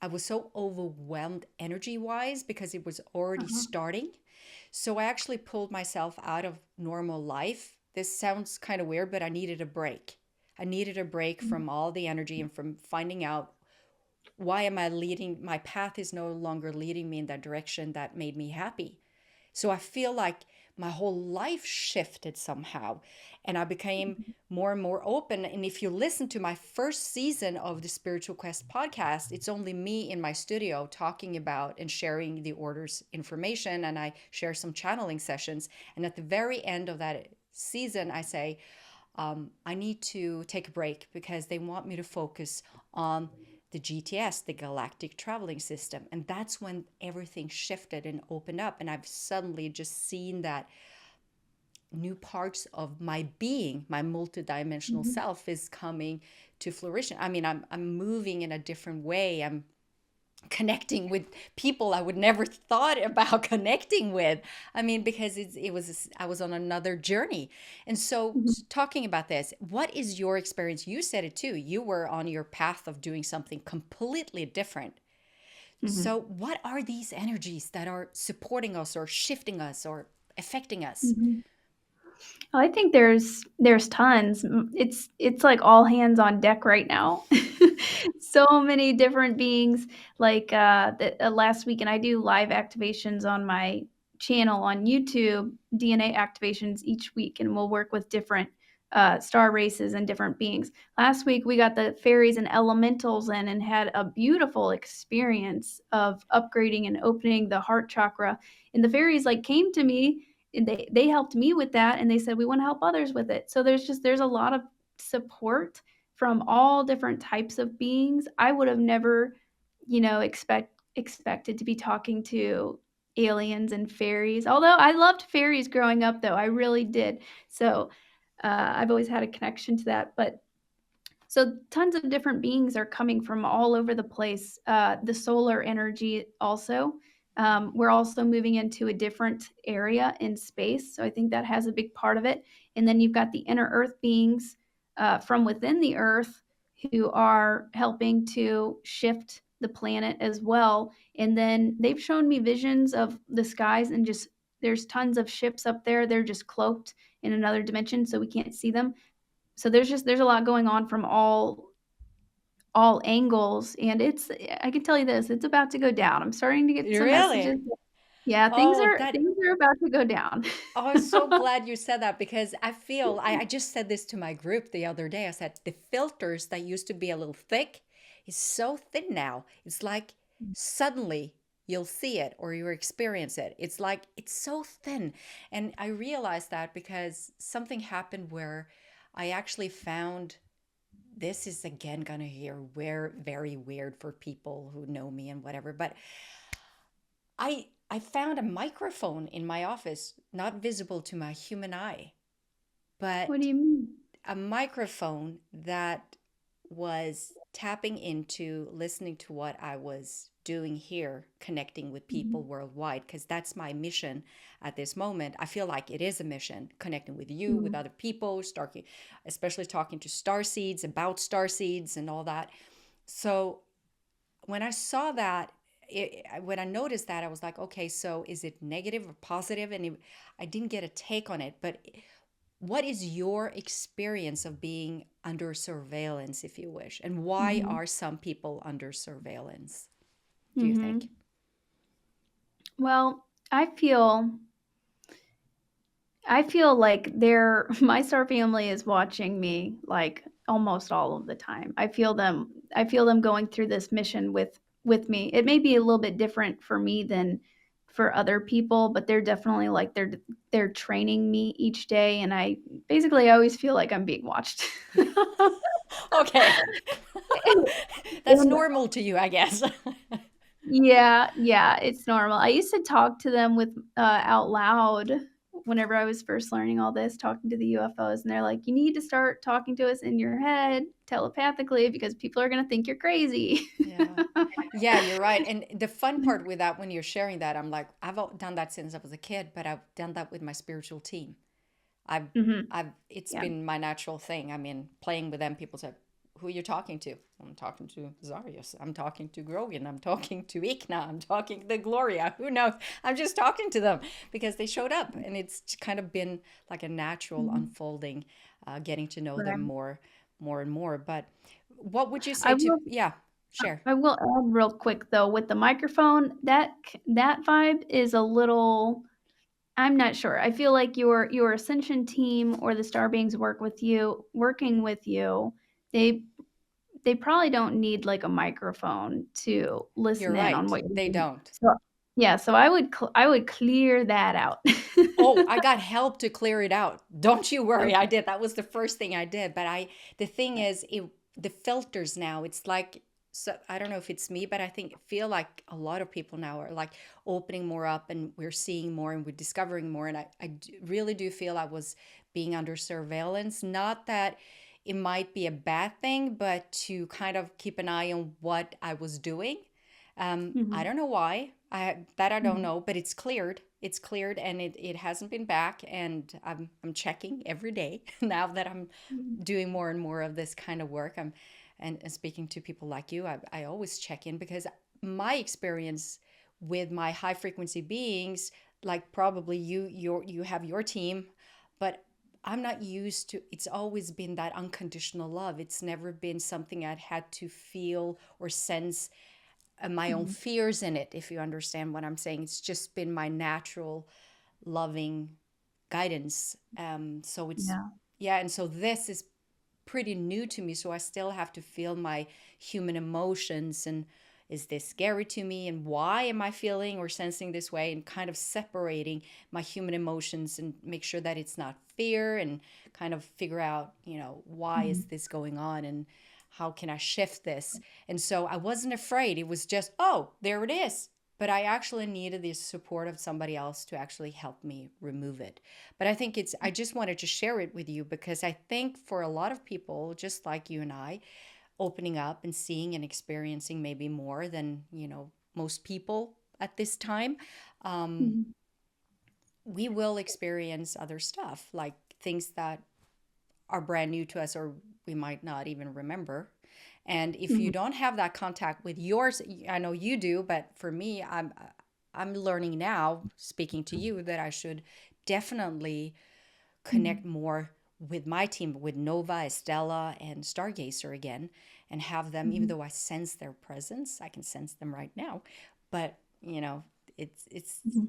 was so overwhelmed energy wise because it was already Uh-huh. starting. So I actually pulled myself out of normal life. This sounds kind of weird, but I needed a break. I needed a break Mhm. from all the energy and from finding out why am I leading, my path is no longer leading me in that direction that made me happy. So I feel like my whole life shifted somehow and I became more and more open. And if you listen to my first season of the Spiritual Quest podcast, it's only me in my studio talking about and sharing the order's information. And I share some channeling sessions. And at the very end of that season, I say, I need to take a break because they want me to focus on the GTS, the Galactic Traveling System. And that's when everything shifted and opened up. And I've suddenly just seen that new parts of my being, my multidimensional Mhm. self, is coming to fruition. I mean, I'm moving in a different way. I'm connecting with people I would never thought about connecting with. I mean, because I was on another journey. And so Mhm. talking about this, what is your experience? You said it too. You were on your path of doing something completely different. Mhm. So what are these energies that are supporting us or shifting us or affecting us? Mhm. Oh, I think there's tons. It's like all hands on deck right now. So many different beings. Like last week, and I do live activations on my channel on YouTube, DNA activations each week, and we'll work with different star races and different beings. Last week, we got the fairies and elementals in and had a beautiful experience of upgrading and opening the heart chakra. And the fairies like came to me, and they helped me with that, and they said we want to help others with it. So there's a lot of support from all different types of beings. I would have never, expected to be talking to aliens and fairies. Although I loved fairies growing up, though I really did. So I've always had a connection to that. But so tons of different beings are coming from all over the place. The solar energy also. We're also moving into a different area in space. So I think that has a big part of it. And then you've got the inner Earth beings from within the Earth who are helping to shift the planet as well. And then they've shown me visions of the skies, and just there's tons of ships up there. They're just cloaked in another dimension, so we can't see them. So there's a lot going on from all angles, and it's I can tell you this, it's about to go down. I'm starting to get some Really? messages. Yeah, Oh, that things are about to go down. Oh, I'm so glad you said that because I feel I just said this to my group the other day. I said the filters that used to be a little thick is so thin now. It's like suddenly you'll see it or you experience it. It's like it's so thin. And I realized that because something happened where I actually found this is again gonna hear very weird for people who know me and whatever, but I found a microphone in my office, not visible to my human eye, What do but you mean? a microphone that was tapping into listening to what I was doing here, connecting with people Mhm. worldwide, because that's my mission at this moment. I feel like it is a mission, connecting with you, with Mhm. other people, starting, especially talking to star seeds, about star seeds and all that. So when I saw that, when I noticed that, I was like, okay, so is it negative or positive? And I didn't get a take on it. But what is your experience of being under surveillance, if you wish? And why Mhm. are some people under surveillance, do you think? Mhm. Well, I feel like they're my star family is watching me, like, almost all of the time. I feel them going through this mission with me. It may be a little bit different for me than for other people, but they're definitely, like, they're training me each day, and I always feel like I'm being watched. Okay. That's And normal to you, I guess. yeah, yeah, it's normal. I used to talk to them out loud whenever I was first learning all this, talking to the UFOs, and they're like, "You need to start talking to us in your head telepathically because people are gonna think you're crazy." Yeah. Yeah, you're right. And the fun part with that, when you're sharing that, I'm like, done that since I was a kid, but I've done that with my spiritual team. I've Mhm. it's Yeah. been my natural thing. I mean, playing with them, people say, who are you talking to? I'm talking to Zarius. I'm talking to Grogan. I'm talking to Ikna. I'm talking to Gloria. Who knows? I'm just talking to them because they showed up, and it's kind of been like a natural Mhm. unfolding, getting to know them Right. more and more. But what would you I say to, will yeah, share. I will add real quick though, with the microphone, that vibe is a little I'm not sure. I feel like your ascension team or the star beings working with you, they they probably don't need, like, a microphone to You're listen in on right. what you're They doing. don't. So yeah, so I would clear that out. Oh, I got help to clear it out. Don't you worry, I Okay. did. That was the first thing I did. But the thing is, the filters now, it's like, so I don't know if it's me, but I feel like a lot of people now are like opening more up and we're seeing more and we're discovering more. And really do feel I was being under surveillance. Not that it might be a bad thing, but to kind of keep an eye on what I was doing. I Mhm. don't know why. I don't Mhm. know, but it's cleared. It's cleared and it hasn't been back. And I'm checking every day now that I'm Mhm. doing more and more of this kind of work. And speaking to people like you, I always check in because my experience with my high frequency beings, like probably you have your team, but I'm not used to, it's always been that unconditional love. It's never been something I'd had to feel or sense my own Mhm. fears in it, if you understand what I'm saying. It's just been my natural, loving guidance. So it's, Yeah. yeah, and so this is pretty new to me. So I still have to feel my human emotions and is this scary to me and why am I feeling or sensing this way and kind of separating my human emotions and make sure that it's not fear and kind of figure out, why is Mhm. this going on and how can I shift this? And so I wasn't afraid. It was just, oh, there it is. But I actually needed the support of somebody else to actually help me remove it. But I just wanted to share it with you because I think for a lot of people, just like you and I, opening up and seeing and experiencing maybe more than, most people at this time, um, Mhm. we will experience other stuff, like things that are brand new to us or we might not even remember. And if you Mhm. don't have that contact with yours, I know you do, but for me, I'm learning now, speaking to you, that I should definitely connect Mhm. more with my team, with Nova, Estella, and Stargazer again, and have them, even Mhm. though I sense their presence, I can sense them right now. But, It's Mhm.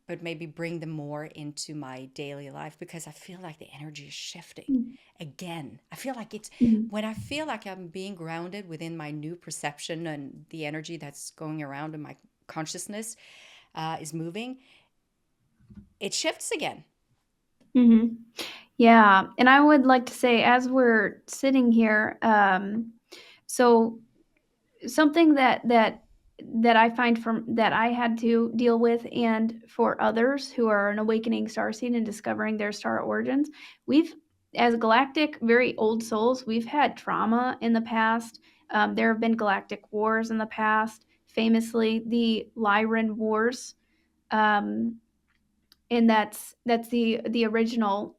but maybe bring them more into my daily life because I feel like the energy is shifting Mhm. again. I feel like it's Mhm. when I feel like I'm being grounded within my new perception and the energy that's going around in my consciousness is moving, it shifts again. Mhm. Yeah, and I would like to say as we're sitting here, so something that I find from that I had to deal with and for others who are an awakening starseed and discovering their star origins, we've as galactic, very old souls, we've had trauma in the past. There have been galactic wars in the past, famously the Lyran Wars. Um, and that's the original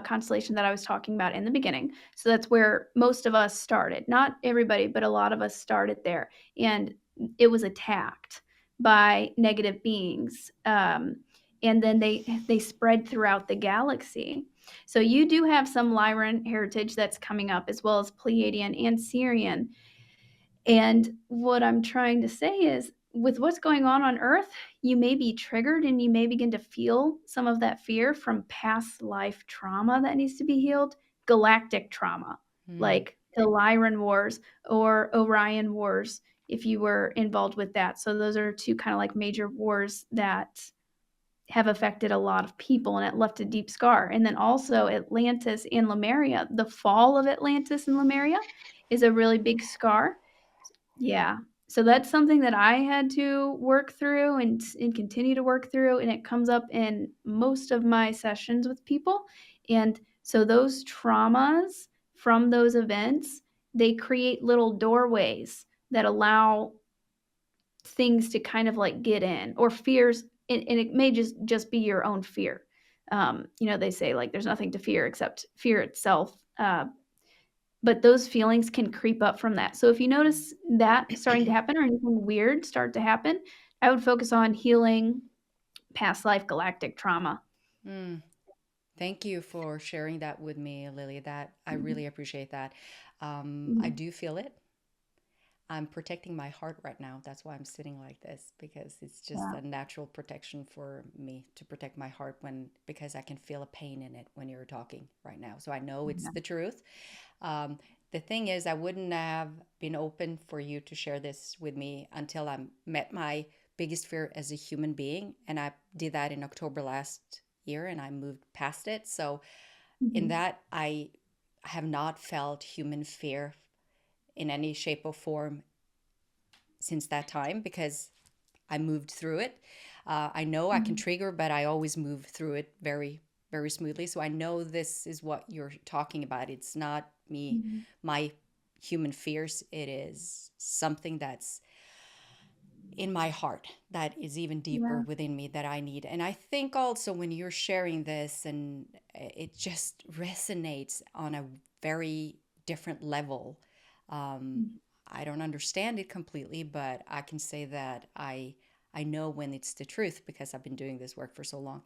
constellation that I was talking about in the beginning. So that's where most of us started. Not everybody, but a lot of us started there, and it was attacked by negative beings. And then they spread throughout the galaxy. So you do have some Lyran heritage that's coming up, as well as Pleiadian and Syrian. And what I'm trying to say is, with what's going on Earth, you may be triggered and you may begin to feel some of that fear from past life trauma that needs to be healed, galactic trauma, Mm, like the Lyran Wars or Orion Wars, if you were involved with that. So those are two kind of like major wars that have affected a lot of people and it left a deep scar. And then also Atlantis and Lemuria, the fall of Atlantis and Lemuria is a really big scar. Yeah. So that's something that I had to work through and continue to work through, and it comes up in most of my sessions with people. And so those traumas from those events, they create little doorways that allow things to kind of like get in or fears, and it may just be your own fear. They say like there's nothing to fear except fear itself. But those feelings can creep up from that. So if you notice that starting to happen or anything weird start to happen, I would focus on healing past life galactic trauma. mm. Thank you for sharing that with me, Lily. That I Mhm. really appreciate that. I Mhm. do feel it. I'm protecting my heart right now. That's why I'm sitting like this because it's just Yeah. a natural protection for me to protect my heart because I can feel a pain in it when you're talking right now. So I know it's Yeah. the truth. Um, the thing is, I wouldn't have been open for you to share this with me until I met my biggest fear as a human being. And I did that in October last year and I moved past it. So in Mhm. that, I have not felt human fear in any shape or form since that time because I moved through it. I know I can Mhm. trigger, but I always move through it very, very smoothly. So I know this is what you're talking about. It's not me, Mhm. my human fears. It is something that's in my heart that is even deeper Yeah. within me that I need. And I think also when you're sharing this, and it just resonates on a very different level. Um, Mhm. I don't understand it completely, but I can say that I know when it's the truth because I've been doing this work for so long.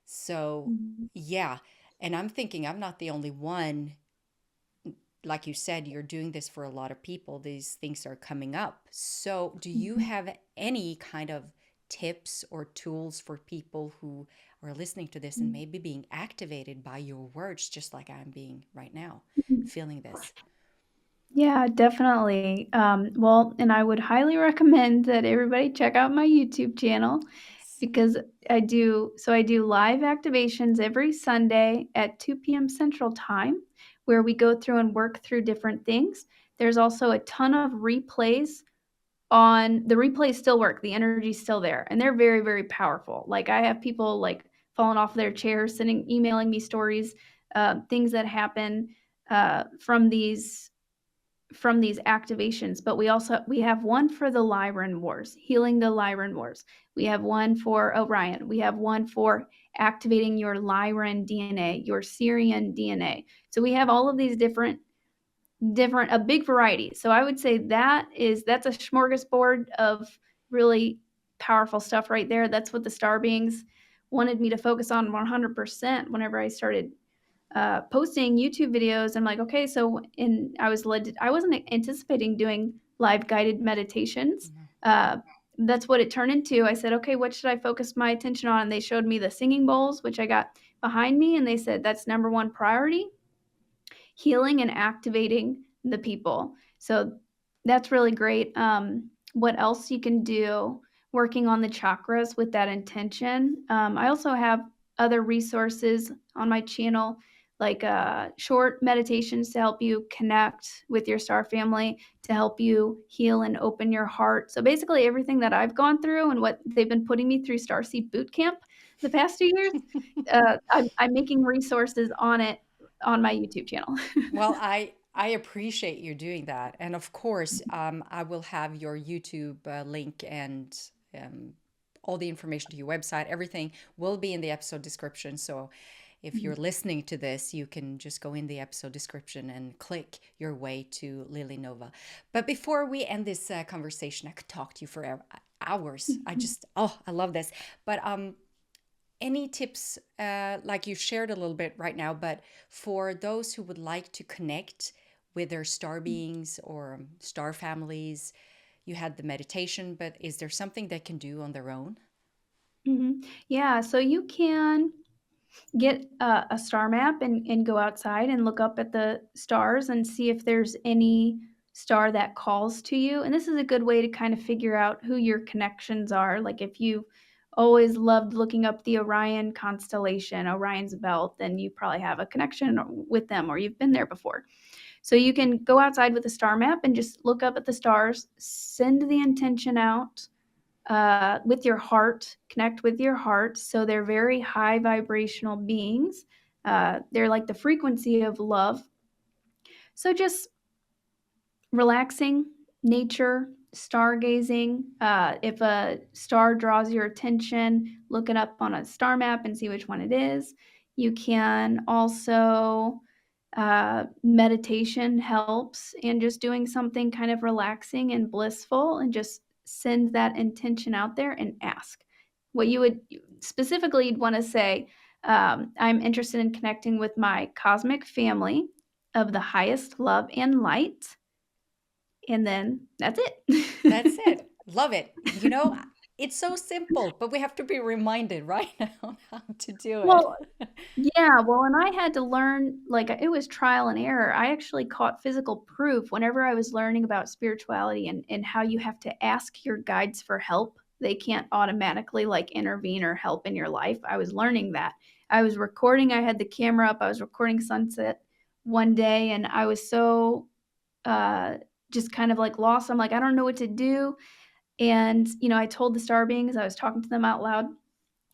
So Mhm. yeah, and I'm thinking I'm not the only one. Like you said, you're doing this for a lot of people. These things are coming up. So, do you Mhm. have any kind of tips or tools for people who are listening to this and Mhm. maybe being activated by your words, just like I'm being right now, Mhm. feeling this? Yeah, definitely. Well, and I would highly recommend that everybody check out my YouTube channel Yes. because I do live activations every Sunday at 2 p.m. Central Time where we go through and work through different things. There's also a ton of replays on the replays still work, the energy's still there, and they're very, very powerful. Like, I have people, like, falling off their chairs, emailing me stories, things that happen, from these activations. But we have one for the Lyran Wars, healing the Lyran Wars. We have one for Orion. We have one for activating your Lyran DNA, your Syrian DNA. So we have all of these different a big variety. So I would say that's a smorgasbord of really powerful stuff right there. That's what the star beings wanted me to focus on 100% whenever I started posting YouTube videos. I'm like, okay, so I wasn't anticipating doing live guided meditations. No. that's what it turned into. I said, okay, what should I focus my attention on? And they showed me the singing bowls, which I got behind me, and they said that's number one priority, healing and activating the people. So that's really great. What else you can do, working on the chakras with that intention. I also have other resources on my channel, like short meditations to help you connect with your star family, to help you heal and open your heart. So basically, everything that I've gone through and what they've been putting me through Starseed Boot Camp the past 2 years, I'm making resources on it on my YouTube channel. Well, I appreciate you doing that, and of course, I will have your YouTube link and um, all the information to your website. Everything will be in the episode description. So, if you're listening to this, you can just go in the episode description and click your way to Lily Nova. But before we end this conversation, I could talk to you for hours. I love this. But any tips, like you shared a little bit right now, but for those who would like to connect with their star beings or star families, you had the meditation, but is there something they can do on their own? Yeah, so you can get a star map and go outside and look up at the stars and see if there's any star that calls to you. And this is a good way to kind of figure out who your connections are. Like if you always loved looking up the Orion constellation, Orion's belt, then you probably have a connection with them or you've been there before. So you can go outside with a star map and just look up at the stars, send the intention out with your heart, connect with your heart. So they're very high vibrational beings. They're like the frequency of love. So just relaxing, nature, stargazing. If a star draws your attention, look it up on a star map and see which one it is. You can also, meditation helps, and just doing something kind of relaxing and blissful, and just send that intention out there and ask. What you would specifically, you'd want to say, I'm interested in connecting with my cosmic family of the highest love and light, and then that's That's it. it. Love it. It's so simple, but we have to be reminded right now how to do it. Well, yeah, well, and I had to learn, like, it was trial and error. I actually caught physical proof whenever I was learning about spirituality and how you have to ask your guides for help. They can't automatically, like, intervene or help in your life. I was learning that. I was recording, I had the camera up, I was recording sunset one day, and I was so, uh, just kind of, like, lost. I'm like, "I don't know what to do." And, I told the star beings, I was talking to them out loud,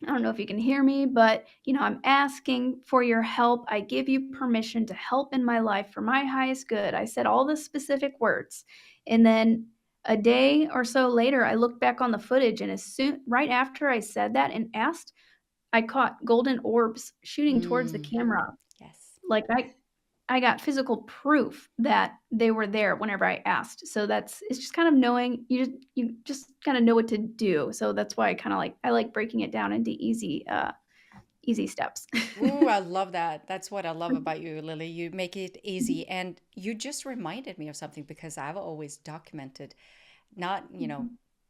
I don't know if you can hear me, but I'm asking for your help. I give you permission to help in my life for my highest good. I said all the specific words. And then a day or so later, I looked back on the footage, and as soon right after I said that and asked, I caught golden orbs shooting towards the Mm, camera. yes. Like I got physical proof that they were there whenever I asked. So it's just kind of knowing, you just kind of know what to do. So that's why I like breaking it down into easy steps. Ooh, I love that. That's what I love about you, Lily. You make it easy. And you just reminded me of something because I've always documented, not,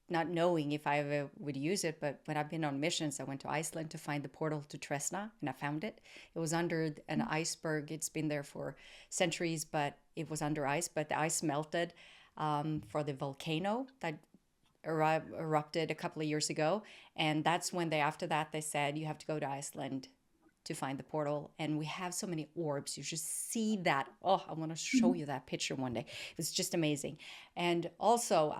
not knowing if I ever would use it, but when I've been on missions, I went to Iceland to find the portal to Tresna and I found it. It was under an iceberg. It's been there for centuries, but it was under ice, but the ice melted for the volcano that erupted a couple of years ago. And that's when after that, they said, you have to go to Iceland to find the portal. And we have so many orbs. You just see that. Oh, I want to show you that picture one day. It's just amazing. And also,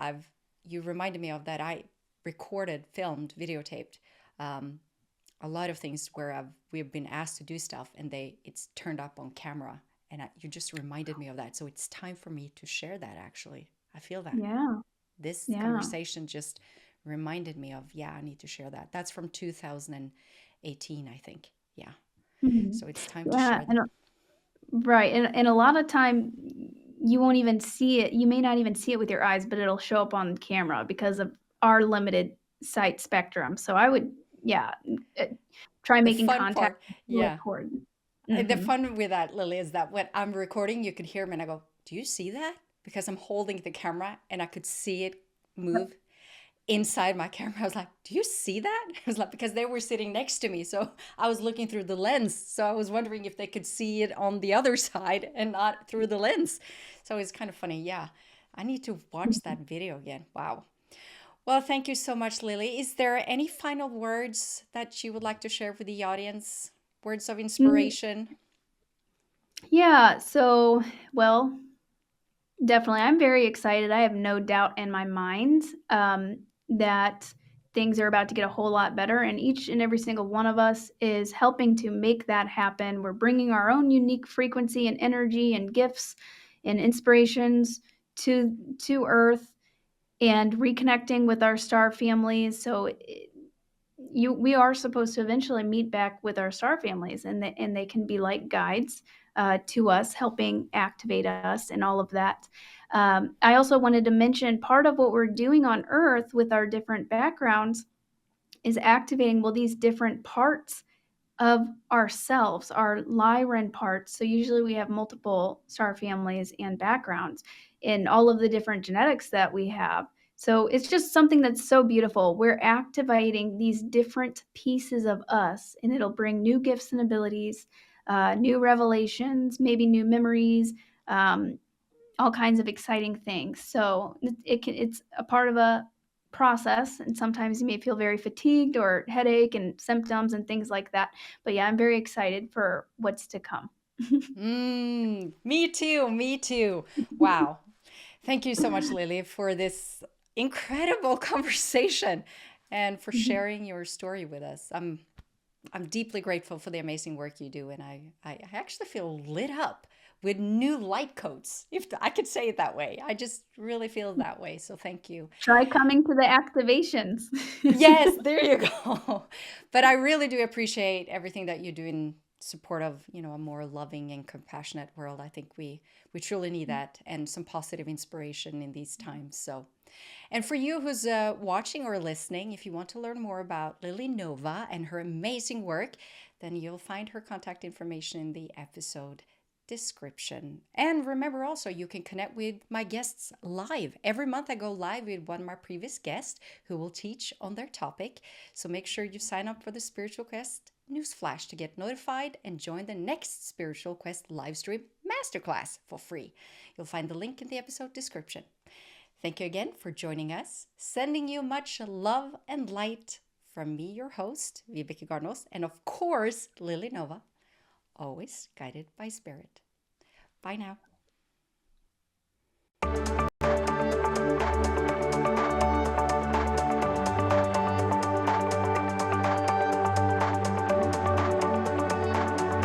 you reminded me of that. I recorded, filmed, videotaped a lot of things where we've been asked to do stuff and it's turned up on camera. And you just reminded me of that. So it's time for me to share that, actually. I feel that Yeah, this yeah. conversation just reminded me of, yeah, I need to share that. That's from 2018, I think. Yeah. Mhm. So it's time to Yeah, share and that. right, and a lot of time, you won't even see it. You may not even see it with your eyes, but it'll show up on camera because of our limited sight spectrum. So I would, yeah, uh, try The making fun contact part, with yeah. record. The Mhm. fun with that, Lily, is that when I'm recording, you could hear me and I go, do you see that? Because I'm holding the camera and I could see it move. inside my camera. I was like, do you see that? I was like, because they were sitting next to me. So I was looking through the lens. So I was wondering if they could see it on the other side and not through the lens. So it's kind of funny. Yeah, I need to watch that video again. Wow. Well, thank you so much, Lily. Is there any final words that you would like to share with the audience? Words of Mm, inspiration? yeah, so, well, definitely. I'm very excited. I have no doubt in my mind that things are about to get a whole lot better, and each and every single one of us is helping to make that happen. We're bringing our own unique frequency and energy and gifts and inspirations to Earth and reconnecting with our star families. So we are supposed to eventually meet back with our star families, and they can be like guides to us, helping activate us and all of that. I also wanted to mention part of what we're doing on Earth with our different backgrounds is activating these different parts of ourselves, our Lyran parts. So usually we have multiple star families and backgrounds in all of the different genetics that we have. So it's just something that's so beautiful. We're activating these different pieces of us, and it'll bring new gifts and abilities, new revelations, maybe new memories, um, all kinds of exciting things. So it's a part of a process, and sometimes you may feel very fatigued or headache and symptoms and things like that. But yeah, I'm very excited for what's to come. Me too. Me too. Wow. Thank you so much, Lily, for this incredible conversation and for sharing your story with us. I'm deeply grateful for the amazing work you do, and I actually feel lit up with new light coats, if I could say it that way. I just really feel that way. So thank you. Try coming to the activations. Yes, there you go. But I really do appreciate everything that you do in support of, a more loving and compassionate world. I think we truly need that and some positive inspiration in these times. So, and for you who's watching or listening, if you want to learn more about Lily Nova and her amazing work, then you'll find her contact information in the episode description. And remember also, you can connect with my guests live. Every month I go live with one of my previous guests who will teach on their topic. So make sure you sign up for the Spiritual Quest Newsflash to get notified and join the next Spiritual Quest Livestream Masterclass for free. You'll find the link in the episode description. Thank you again for joining us. Sending you much love and light from me, your host, Vibeke Garnos, and of course, Lily Nova, always guided by spirit. Bye now.